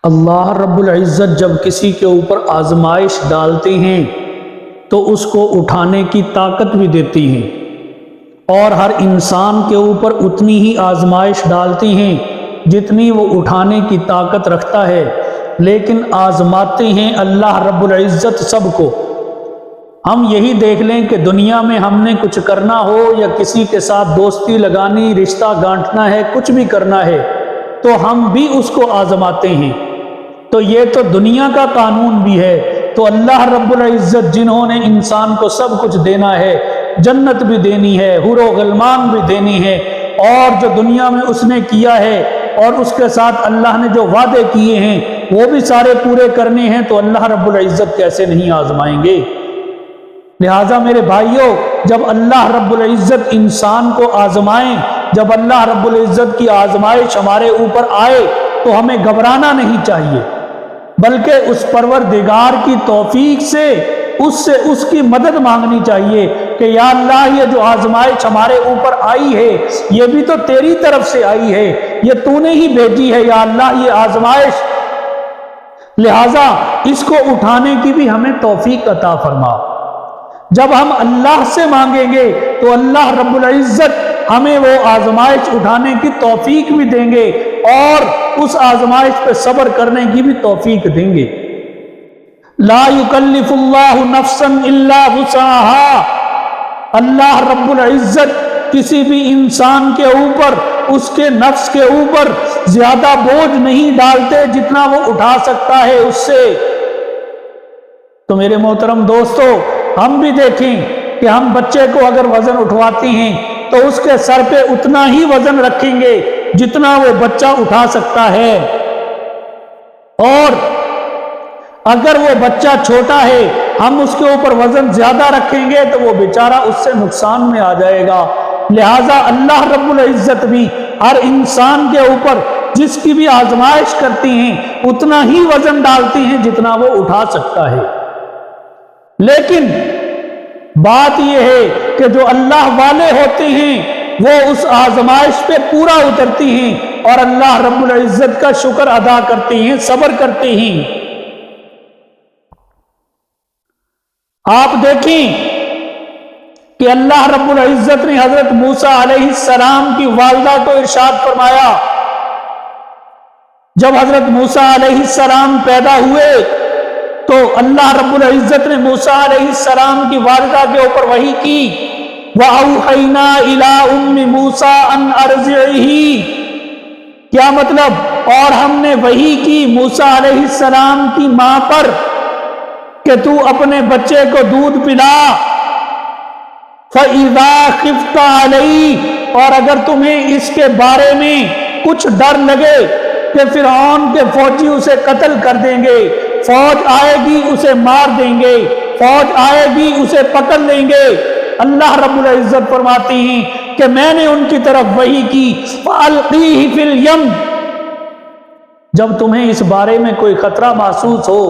اللہ رب العزت جب کسی کے اوپر آزمائش ڈالتے ہیں تو اس کو اٹھانے کی طاقت بھی دیتی ہیں، اور ہر انسان کے اوپر اتنی ہی آزمائش ڈالتے ہیں جتنی وہ اٹھانے کی طاقت رکھتا ہے، لیکن آزماتے ہیں اللہ رب العزت سب کو۔ ہم یہی دیکھ لیں کہ دنیا میں ہم نے کچھ کرنا ہو یا کسی کے ساتھ دوستی لگانی، رشتہ گانٹھنا ہے، کچھ بھی کرنا ہے تو ہم بھی اس کو آزماتے ہیں۔ تو یہ تو دنیا کا قانون بھی ہے، تو اللہ رب العزت جنہوں نے انسان کو سب کچھ دینا ہے، جنت بھی دینی ہے، حور و غلمان بھی دینی ہے، اور جو دنیا میں اس نے کیا ہے اور اس کے ساتھ اللہ نے جو وعدے کیے ہیں وہ بھی سارے پورے کرنے ہیں، تو اللہ رب العزت کیسے نہیں آزمائیں گے؟ لہٰذا میرے بھائیوں، جب اللہ رب العزت انسان کو آزمائیں، جب اللہ رب العزت کی آزمائش ہمارے اوپر آئے تو ہمیں گھبرانا نہیں چاہیے، بلکہ اس پروردگار کی توفیق سے اس کی مدد مانگنی چاہیے کہ یا اللہ یہ جو آزمائش ہمارے اوپر آئی ہے یہ بھی تو تیری طرف سے آئی ہے، یہ تو نے ہی بھیجی ہے یا اللہ یہ آزمائش، لہٰذا اس کو اٹھانے کی بھی ہمیں توفیق عطا فرما۔ جب ہم اللہ سے مانگیں گے تو اللہ رب العزت ہمیں وہ آزمائش اٹھانے کی توفیق بھی دیں گے اور اس آزمائش پہ صبر کرنے کی بھی توفیق دیں گے۔ لا یکلف اللہ نفسا الا وسعها، اللہ رب العزت کسی بھی انسان کے اوپر، اس کے نفس کے اوپر زیادہ بوجھ نہیں ڈالتے جتنا وہ اٹھا سکتا ہے اس سے۔ تو میرے محترم دوستو، ہم بھی دیکھیں کہ ہم بچے کو اگر وزن اٹھواتے ہیں تو اس کے سر پہ اتنا ہی وزن رکھیں گے جتنا وہ بچہ اٹھا سکتا ہے، اور اگر وہ بچہ چھوٹا ہے ہم اس کے اوپر وزن زیادہ رکھیں گے تو وہ بیچارہ اس سے نقصان میں آ جائے گا۔ لہٰذا اللہ رب العزت بھی ہر انسان کے اوپر جس کی بھی آزمائش کرتی ہیں اتنا ہی وزن ڈالتی ہیں جتنا وہ اٹھا سکتا ہے، لیکن بات یہ ہے کہ جو اللہ والے ہوتے ہیں وہ اس آزمائش پہ پورا اترتی ہیں اور اللہ رب العزت کا شکر ادا کرتے ہیں، صبر کرتے ہیں۔ آپ دیکھیں کہ اللہ رب العزت نے حضرت موسیٰ علیہ السلام کی والدہ کو ارشاد فرمایا، جب حضرت موسیٰ علیہ السلام پیدا ہوئے تو اللہ رب العزت نے موسیٰ علیہ السلام کی والدہ کے اوپر وحی کی، وَأَوْحَيْنَا إِلَىٰ أُمِّ مُوسَىٰ أَنْ أَرْضِعِهِ، کیا مطلب؟ اور ہم نے وحی کی موسیٰ علیہ السلام کی ماں پر کہ تو اپنے بچے کو دودھ پلا، فَإِذَا خِفْتَ عَلَيْهِ، اور اگر تمہیں اس کے بارے میں کچھ ڈر لگے کہ فرعون کے فوجی اسے قتل کر دیں گے، فوج آئے گی اسے مار دیں گے، فوج آئے گی اسے پکڑ لیں گے، اللہ رب العزت فرماتی ہیں کہ میں نے ان کی طرف وحی کی، فَأَلْقِيهِ فِي الْيَمِّ، جب تمہیں اس بارے میں کوئی خطرہ محسوس ہو،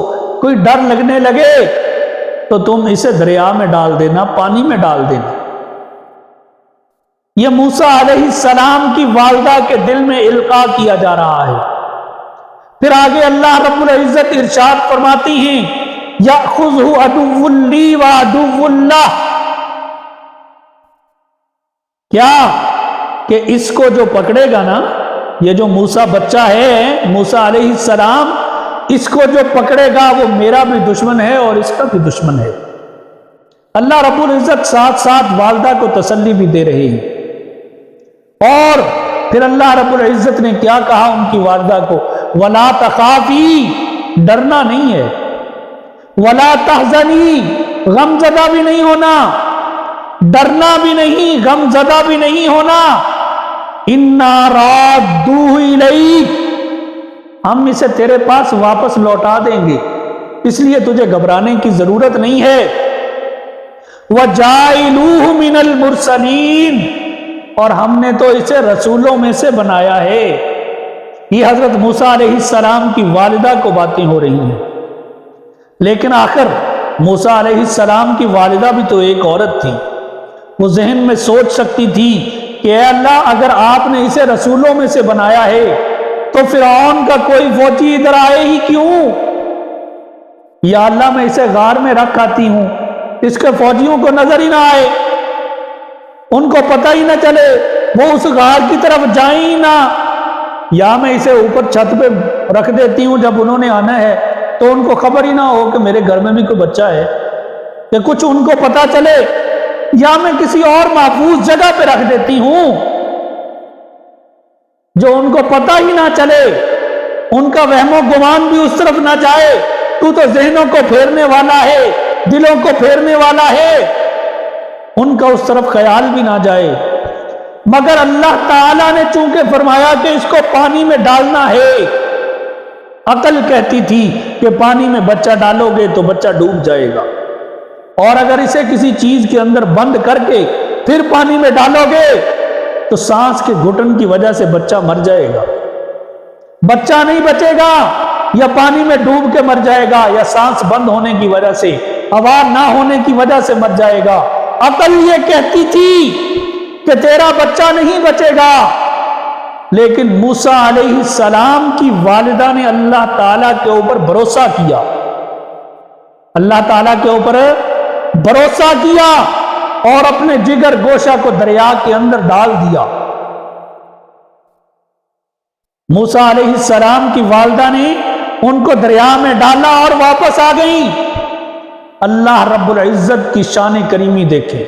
کوئی ڈر لگنے لگے تو تم اسے دریا میں ڈال دینا، پانی میں ڈال دینا۔ یہ موسیٰ علیہ السلام کی والدہ کے دل میں القاء کیا جا رہا ہے۔ پھر آگے اللہ رب العزت ارشاد فرماتی ہیں، یأخذہ عدو لی وعدو اللہ، کیا کہ اس کو جو پکڑے گا نا، یہ جو موسیٰ بچہ ہے موسیٰ علیہ السلام، اس کو جو پکڑے گا وہ میرا بھی دشمن ہے اور اس کا بھی دشمن ہے۔ اللہ رب العزت ساتھ ساتھ والدہ کو تسلی بھی دے رہے ہیں، اور پھر اللہ رب العزت نے کیا کہا ان کی والدہ کو، وَلَا تَخَافِي، ڈرنا نہیں ہے، وَلَا تَحْزَنِي، غم زدہ بھی نہیں ہونا، ڈرنا بھی نہیں، غم زدہ بھی نہیں ہونا، إِنَّا رَادُّوهُ إِلَيْكَ، ہم اسے تیرے پاس واپس لوٹا دیں گے، اس لیے تجھے گھبرانے کی ضرورت نہیں ہے۔ وَجَائِلُوهُ مِنَ الْمُرْسَلِينَ، اور ہم نے تو اسے رسولوں میں سے بنایا ہے۔ یہ حضرت موسیٰ علیہ السلام کی والدہ کو باتیں ہو رہی ہیں، لیکن آخر موسیٰ علیہ السلام کی والدہ بھی تو ایک عورت تھی، وہ ذہن میں سوچ سکتی تھی کہ اے اللہ اگر آپ نے اسے رسولوں میں سے بنایا ہے تو فرعون کا کوئی فوجی ادھر آئے ہی کیوں؟ یا اللہ میں اسے غار میں رکھ آتی ہوں، اس کے فوجیوں کو نظر ہی نہ آئے، ان کو پتہ ہی نہ چلے، وہ اس غار کی طرف جائیں ہی نہ، یا میں اسے اوپر چھت پہ رکھ دیتی ہوں، جب انہوں نے آنا ہے تو ان کو خبر ہی نہ ہو کہ میرے گھر میں بھی کوئی بچہ ہے، کہ کچھ ان کو پتہ چلے، یا میں کسی اور محفوظ جگہ پہ رکھ دیتی ہوں جو ان کو پتہ ہی نہ چلے، ان کا وہم و گمان بھی اس طرف نہ جائے۔ تو ذہنوں کو پھیرنے والا ہے، دلوں کو پھیرنے والا ہے، ان کا اس طرف خیال بھی نہ جائے۔ مگر اللہ تعالیٰ نے چونکہ فرمایا کہ اس کو پانی میں ڈالنا ہے، عقل کہتی تھی کہ پانی میں بچہ ڈالو گے تو بچہ ڈوب جائے گا، اور اگر اسے کسی چیز کے اندر بند کر کے پھر پانی میں ڈالو گے تو سانس کے گھٹن کی وجہ سے بچہ مر جائے گا، بچہ نہیں بچے گا، یا پانی میں ڈوب کے مر جائے گا، یا سانس بند ہونے کی وجہ سے، ہوا نہ ہونے کی وجہ سے مر جائے گا۔ عقل یہ کہتی تھی کہ تیرا بچہ نہیں بچے گا، لیکن موسیٰ علیہ السلام کی والدہ نے اللہ تعالیٰ کے اوپر بھروسہ کیا، اللہ تعالیٰ کے اوپر بھروسہ کیا اور اپنے جگر گوشہ کو دریا کے اندر ڈال دیا۔ موسیٰ علیہ السلام کی والدہ نے ان کو دریا میں ڈالا اور واپس آ گئی۔ اللہ رب العزت کی شان کریمی دیکھیں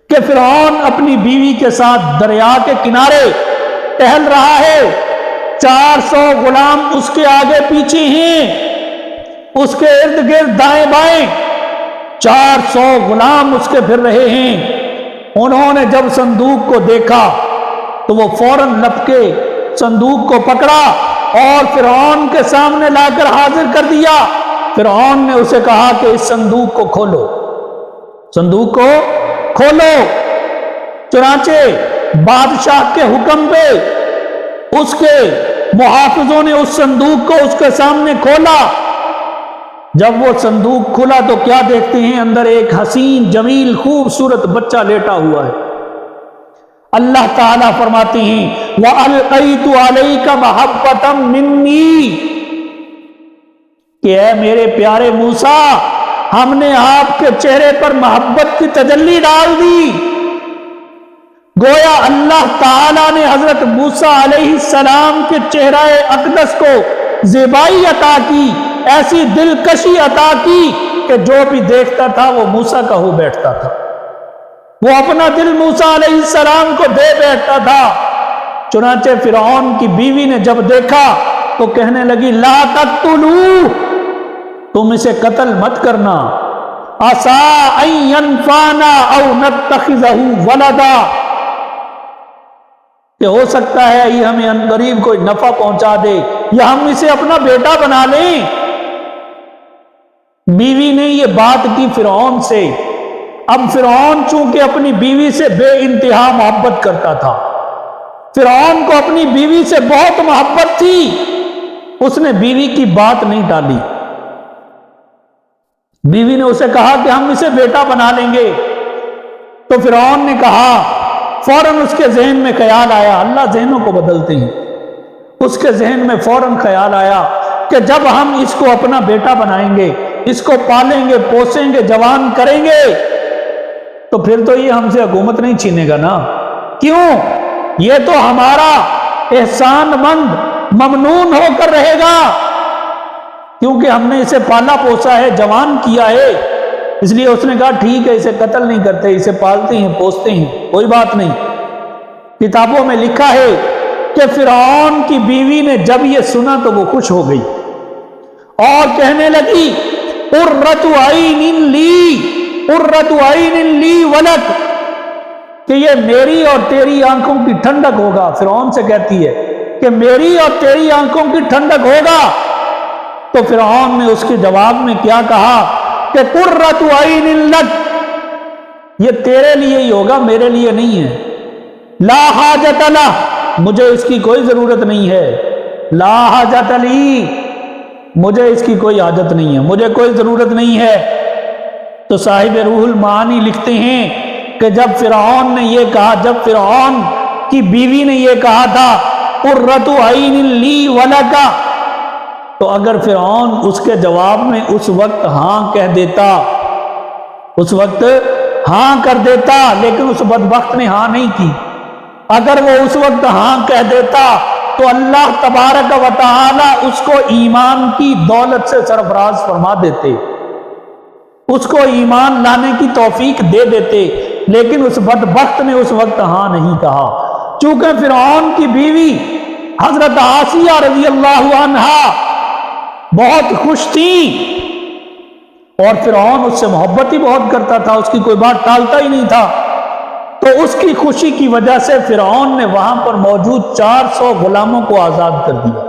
کہ فرعون اپنی بیوی کے ساتھ دریا کے کنارے ٹہل رہا ہے، 400 غلام اس کے آگے پیچھے ہیں، اس کے ارد گرد دائیں بائیں 400 غلام اس کے پھر رہے ہیں۔ انہوں نے جب صندوق کو دیکھا تو وہ فوراً لپکے صندوق کو پکڑا اور فرعون کے سامنے لا کر حاضر کر دیا۔ فرعون نے اسے کہا کہ اس صندوق کو کھولو، صندوق کو کھولو۔ چنانچہ بادشاہ کے حکم پہ اس کے محافظوں نے اس صندوق کو اس کے سامنے کھولا۔ جب وہ صندوق کھلا تو کیا دیکھتے ہیں؟ اندر ایک حسین جمیل خوبصورت بچہ لیٹا ہوا ہے۔ اللہ تعالیٰ فرماتے ہیں وَأَلْقَيْتُ عَلَيْكَ مَحَبَّةً مِّنِّي، کہ اے میرے پیارے موسیٰ، ہم نے آپ کے چہرے پر محبت کی تجلی ڈال دی۔ گویا اللہ تعالیٰ نے حضرت موسیٰ علیہ السلام کے چہرہ اقدس کو زیبائی عطا کی، ایسی دلکشی عطا کی کہ جو بھی دیکھتا تھا وہ موسیٰ کا ہو بیٹھتا تھا، وہ اپنا دل موسیٰ علیہ السلام کو دے بیٹھتا تھا۔ چنانچہ فرعون کی بیوی نے جب دیکھا تو کہنے لگی لا تقتلوہ، تم اسے قتل مت کرنا، عسیٰ ان ینفعنا او نتخذہ ولدا، کہ ہو سکتا ہے یہ ہمیں ان قریب کوئی نفع پہنچا دے یا ہم اسے اپنا بیٹا بنا لیں۔ بیوی نے یہ بات کی فرعون سے۔ اب فرعون چونکہ اپنی بیوی سے بے انتہا محبت کرتا تھا، فرعون کو اپنی بیوی سے بہت محبت تھی، اس نے بیوی کی بات نہیں ٹالی۔ بیوی نے اسے کہا کہ ہم اسے بیٹا بنا لیں گے، تو فرعون نے کہا، فوراً اس کے ذہن میں خیال آیا، اللہ ذہنوں کو بدلتے ہیں، اس کے ذہن میں فوراً خیال آیا کہ جب ہم اس کو اپنا بیٹا بنائیں گے، اس کو پالیں گے، پوسیں گے، جوان کریں گے، تو پھر تو یہ ہم سے حکومت نہیں چھینے گا نا۔ کیوں؟ یہ تو ہمارا احسان مند ممنون ہو کر رہے گا، کیونکہ ہم نے اسے پالا پوسا ہے، جوان کیا ہے۔ اس لیے اس نے کہا ٹھیک ہے، اسے قتل نہیں کرتے، اسے پالتے ہیں، پوستے ہیں، کوئی بات نہیں۔ کتابوں میں لکھا ہے کہ فرعون کی بیوی نے جب یہ سنا تو وہ خوش ہو گئی اور کہنے لگی قرۃ عین لی، قرۃ عین لی ولد، کہ یہ میری اور تیری آنکھوں کی ٹھنڈک ہوگا۔ فرعون سے کہتی ہے کہ میری اور تیری آنکھوں کی ٹھنڈک ہوگا۔ تو فرعون نے اس کے جواب میں کیا کہا کہ قرۃ عین لک، یہ تیرے لیے ہی ہوگا، میرے لیے نہیں ہے۔ لا حاجت لہ، مجھے اس کی کوئی ضرورت نہیں ہے۔ لا حاجت لی، مجھے اس کی کوئی حاجت نہیں ہے، مجھے کوئی ضرورت نہیں ہے۔ تو صاحب روح المعانی لکھتے ہیں کہ جب فرعون نے یہ کہا، جب فرعون کی بیوی نے یہ کہا تھا قرۃ عین لی ولک، تو اگر فرعون اس کے جواب میں اس وقت ہاں کہہ دیتا، اس وقت ہاں کر دیتا، لیکن اس بدبخت نے ہاں نہیں کی، اگر وہ اس وقت ہاں کہہ دیتا تو اللہ تبارک و تعالی اس کو ایمان کی دولت سے سرفراز فرما دیتے، اس کو ایمان لانے کی توفیق دے دیتے، لیکن اس بدبخت نے اس وقت ہاں نہیں کہا۔ چونکہ فرعون کی بیوی حضرت آسیہ رضی اللہ عنہا بہت خوش تھی اور فرعون اس سے محبت ہی بہت کرتا تھا، اس کی کوئی بات ٹالتا ہی نہیں تھا، تو اس کی خوشی کی وجہ سے فرعون نے وہاں پر موجود 400 غلاموں کو آزاد کر دیا،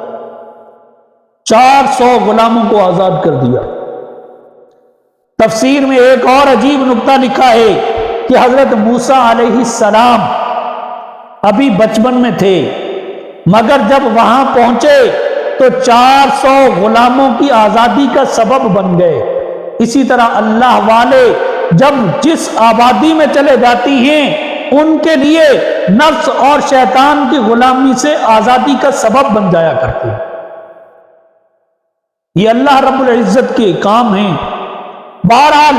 400 غلاموں کو آزاد کر دیا۔ تفسیر میں ایک اور عجیب نکتہ لکھا ہے کہ حضرت موسیٰ علیہ السلام ابھی بچپن میں تھے، مگر جب وہاں پہنچے تو 400 غلاموں کی آزادی کا سبب بن گئے۔ اسی طرح اللہ والے جب جس آبادی میں چلے جاتی ہیں ان کے لیے نفس اور شیطان کی غلامی سے آزادی کا سبب بن جایا کرتے ہیں۔ یہ اللہ رب العزت کے کام ہیں۔ بہرحال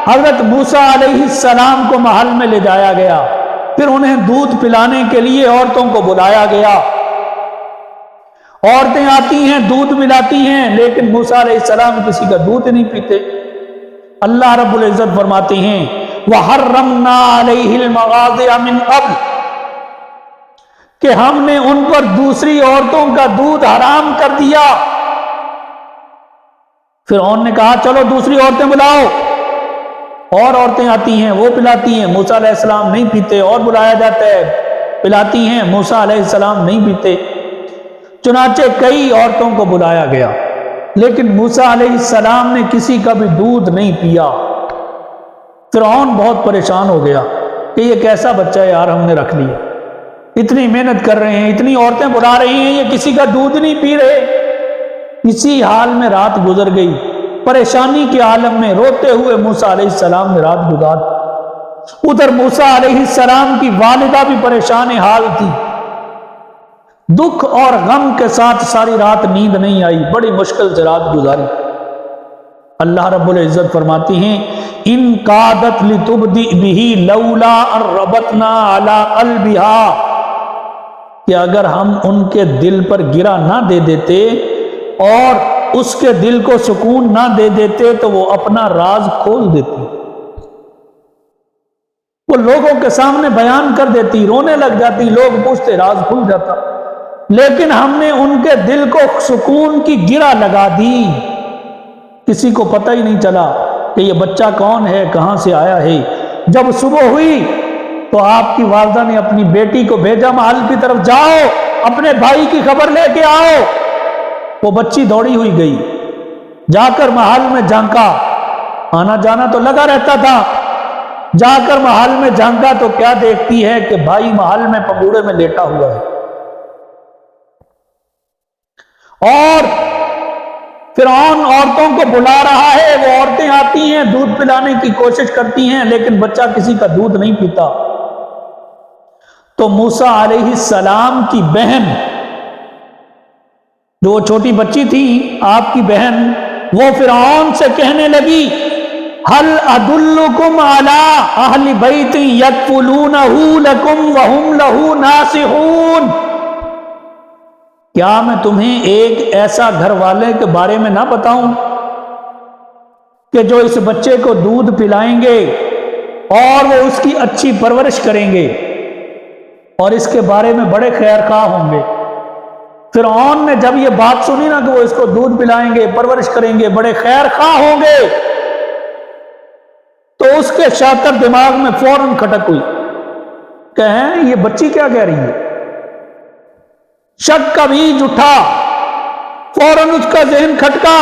حضرت موسیٰ علیہ السلام کو محل میں لے جایا گیا، پھر انہیں دودھ پلانے کے لیے عورتوں کو بلایا گیا، عورتیں آتی ہیں دودھ پلاتی ہیں، لیکن موسیٰ علیہ السلام کسی کا دودھ نہیں پیتے۔ اللہ رب العزت فرماتے ہیں وَحَرَّمْنَا عَلَيْهِ الْمَغَاضِعَ مِنْ قَبْلِ، کہ ہم نے ان پر دوسری عورتوں کا دودھ حرام کر دیا۔ فرعون نے کہا چلو دوسری عورتیں بلاؤ، اور عورتیں آتی ہیں وہ پلاتی ہیں، موسیٰ علیہ السلام نہیں پیتے، اور بلایا جاتا ہے پلاتی ہیں، موسیٰ علیہ السلام نہیں پیتے۔ چنانچہ کئی عورتوں کو بلایا گیا، لیکن موسیٰ علیہ السلام نے کسی کا بھی دودھ نہیں پیا۔ فرعون بہت پریشان ہو گیا کہ یہ کیسا بچہ ہے یار ہم نے رکھ لیا، اتنی محنت کر رہے ہیں، اتنی عورتیں بلا رہی ہیں، یہ کسی کا دودھ نہیں پی رہے۔ اسی حال میں رات گزر گئی، پریشانی کے عالم میں روتے ہوئے موسیٰ علیہ السلام نے رات گزاری۔ ادھر موسیٰ علیہ السلام کی والدہ بھی پریشان حال تھی، دکھ اور غم کے ساتھ ساری رات نیند نہیں آئی، بڑی مشکل سے رات گزاری۔ اللہ رب العزت فرماتی ہیں ان قادت لتبدی بہ لولا ان ربطنا علی قلبها، کہ اگر ہم ان کے دل پر گرا نہ دے دیتے اور اس کے دل کو سکون نہ دے دیتے تو وہ اپنا راز کھول دیتی، وہ لوگوں کے سامنے بیان کر دیتی، رونے لگ جاتی، لوگ پوچھتے راز کھل جاتا، لیکن ہم نے ان کے دل کو سکون کی گرہ لگا دی، کسی کو پتہ ہی نہیں چلا کہ یہ بچہ کون ہے، کہاں سے آیا ہے۔ جب صبح ہوئی تو آپ کی والدہ نے اپنی بیٹی کو بھیجا محل کی طرف، جاؤ اپنے بھائی کی خبر لے کے آؤ۔ وہ بچی دوڑی ہوئی گئی، جا کر محل میں جھانکا، آنا جانا تو لگا رہتا تھا، جا کر محل میں جھانکا تو کیا دیکھتی ہے کہ بھائی محل میں پگوڑے میں لیٹا ہوا ہے، اور فرعون عورتوں کو بلا رہا ہے، وہ عورتیں آتی ہیں دودھ پلانے کی کوشش کرتی ہیں، لیکن بچہ کسی کا دودھ نہیں پیتا۔ تو موسیٰ علیہ السلام کی بہن، جو چھوٹی بچی تھی آپ کی بہن، وہ فرعون سے کہنے لگی هل ادلکم علی اہل بیت یکفلونہ لکم وہم لہ ناصحون، کیا میں تمہیں ایک ایسا گھر والے کے بارے میں نہ بتاؤں کہ جو اس بچے کو دودھ پلائیں گے اور وہ اس کی اچھی پرورش کریں گے اور اس کے بارے میں بڑے خیر خواہ ہوں گے۔ فرعون نے جب یہ بات سنی نا کہ وہ اس کو دودھ پلائیں گے، پرورش کریں گے، بڑے خیر خواہ ہوں گے، تو اس کے شاطر دماغ میں فوراً کھٹک ہوئی کہ یہ بچی کیا کہہ رہی ہے، شک کا بیج اٹھا، فوراً اس کا ذہن کھٹکا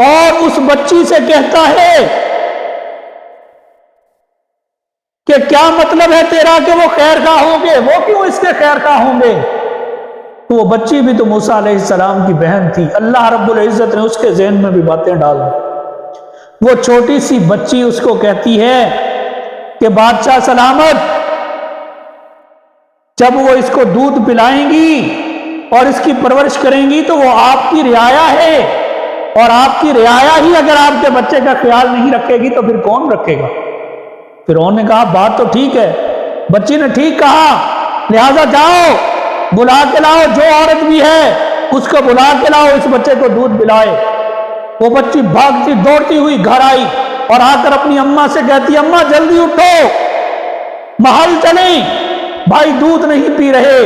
اور اس بچی سے کہتا ہے کہ کیا مطلب ہے تیرا کہ وہ خیر خواہ ہوں گے، وہ کیوں اس کے خیر خواہ ہوں گے؟ تو وہ بچی بھی تو موسیٰ علیہ السلام کی بہن تھی، اللہ رب العزت نے اس کے ذہن میں بھی باتیں ڈال دی۔ وہ چھوٹی سی بچی اس کو کہتی ہے کہ بادشاہ سلامت، جب وہ اس کو دودھ پلائیں گی اور اس کی پرورش کریں گی تو وہ آپ کی رعایا ہے، اور آپ کی رعایا ہی اگر آپ کے بچے کا خیال نہیں رکھے گی تو پھر کون رکھے گا؟ فرعون نے کہا بات تو ٹھیک ہے، بچی نے ٹھیک کہا، لہذا جاؤ بلا کے لاؤ، جو عورت بھی ہے اس کو بلا کے لاؤ، اس بچے کو دودھ پلائے۔ وہ بچی بھاگتی دوڑتی ہوئی گھر آئی اور آ کر اپنی اماں سے کہتی اماں جلدی اٹھو، محل چلیں، بھائی دودھ نہیں پی رہے۔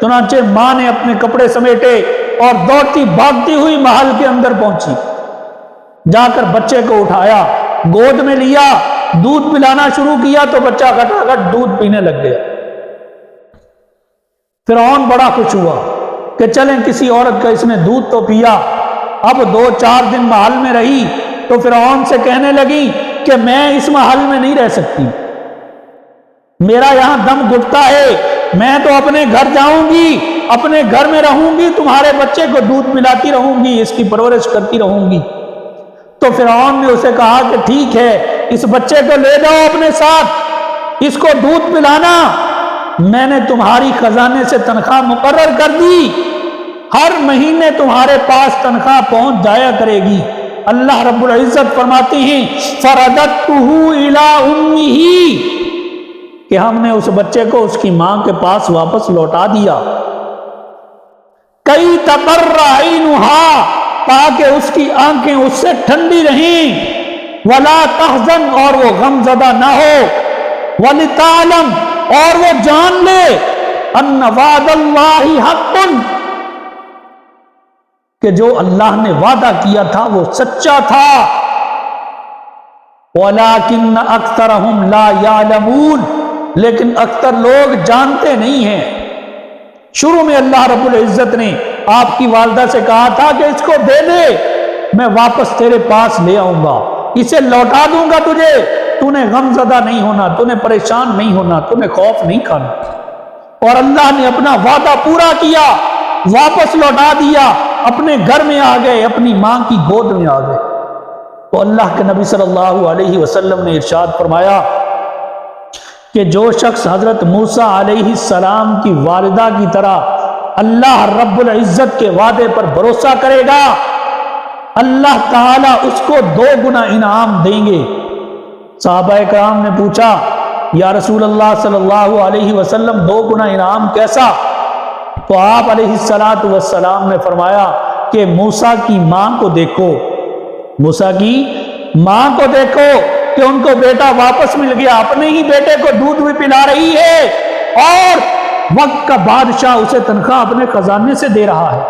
چنانچہ ماں نے اپنے کپڑے سمیٹے اور دوڑتی بھاگتی ہوئی محل کے اندر پہنچی، جا کر بچے کو اٹھایا، گود میں لیا، دودھ پلانا شروع کیا تو بچہ گھٹاگھٹ دودھ پینے لگ گیا۔ فرعون بڑا خوش ہوا کہ چلیں کسی عورت کا اس نے دودھ تو پیا۔ اب 2-4 دن محل میں رہی تو فرعون سے کہنے لگی کہ میں اس محل میں نہیں رہ سکتی، میرا یہاں دم گھٹتا ہے، میں تو اپنے گھر جاؤں گی، اپنے گھر میں رہوں گی، تمہارے بچے کو دودھ پلاتی رہوں گی، اس کی پرورش کرتی رہوں گی۔ تو فرعون نے اسے کہا کہ ٹھیک ہے، اس بچے کو لے جاؤ اپنے ساتھ، اس کو دودھ پلانا، میں نے تمہاری خزانے سے تنخواہ مقرر کر دی، ہر مہینے تمہارے پاس تنخواہ پہنچ جایا کرے گی۔ اللہ رب العزت فرماتے ہیں فَرَدَدْتُهُ إِلَىٰ أُمِّهِ، کہ ہم نے اس بچے کو اس کی ماں کے پاس واپس لوٹا دیا۔ کئی تقر عینها، تاکہ اس کی آنکھیں اس سے ٹھنڈی رہیں، ولا تحزن، اور وہ غم زدہ نہ ہو، ولتعلم، اور وہ جان لے، ان وعد اللہ حق، کہ جو اللہ نے وعدہ کیا تھا وہ سچا تھا، ولیکن اکثرہم لا یعلمون، لیکن اکثر لوگ جانتے نہیں ہیں۔ شروع میں اللہ رب العزت نے آپ کی والدہ سے کہا تھا کہ اس کو دے دے، میں واپس تیرے پاس لے آؤں گا، اسے لوٹا دوں گا تجھے، تو نے غم زدہ نہیں ہونا، تو نے پریشان نہیں ہونا، تو نے خوف نہیں کھانا۔ اور اللہ نے اپنا وعدہ پورا کیا، واپس لوٹا دیا، اپنے گھر میں آ گئے، اپنی ماں کی گود میں آ گئے۔ تو اللہ کے نبی صلی اللہ علیہ وسلم نے ارشاد فرمایا کہ جو شخص حضرت موسیٰ علیہ السلام کی والدہ کی طرح اللہ رب العزت کے وعدے پر بھروسہ کرے گا، اللہ تعالیٰ اس کو 2 گنا انعام دیں گے۔ صحابہ کرام نے پوچھا یا رسول اللہ صلی اللہ علیہ وسلم 2 گنا انعام کیسا؟ تو آپ علیہ السلام نے فرمایا کہ موسیٰ کی ماں کو دیکھو، موسیٰ کی ماں کو دیکھو کہ ان کو بیٹا واپس مل گیا، اپنے ہی بیٹے کو دودھ بھی پلا رہی ہے، اور وقت کا بادشاہ اسے تنخواہ اپنے خزانے سے دے رہا ہے۔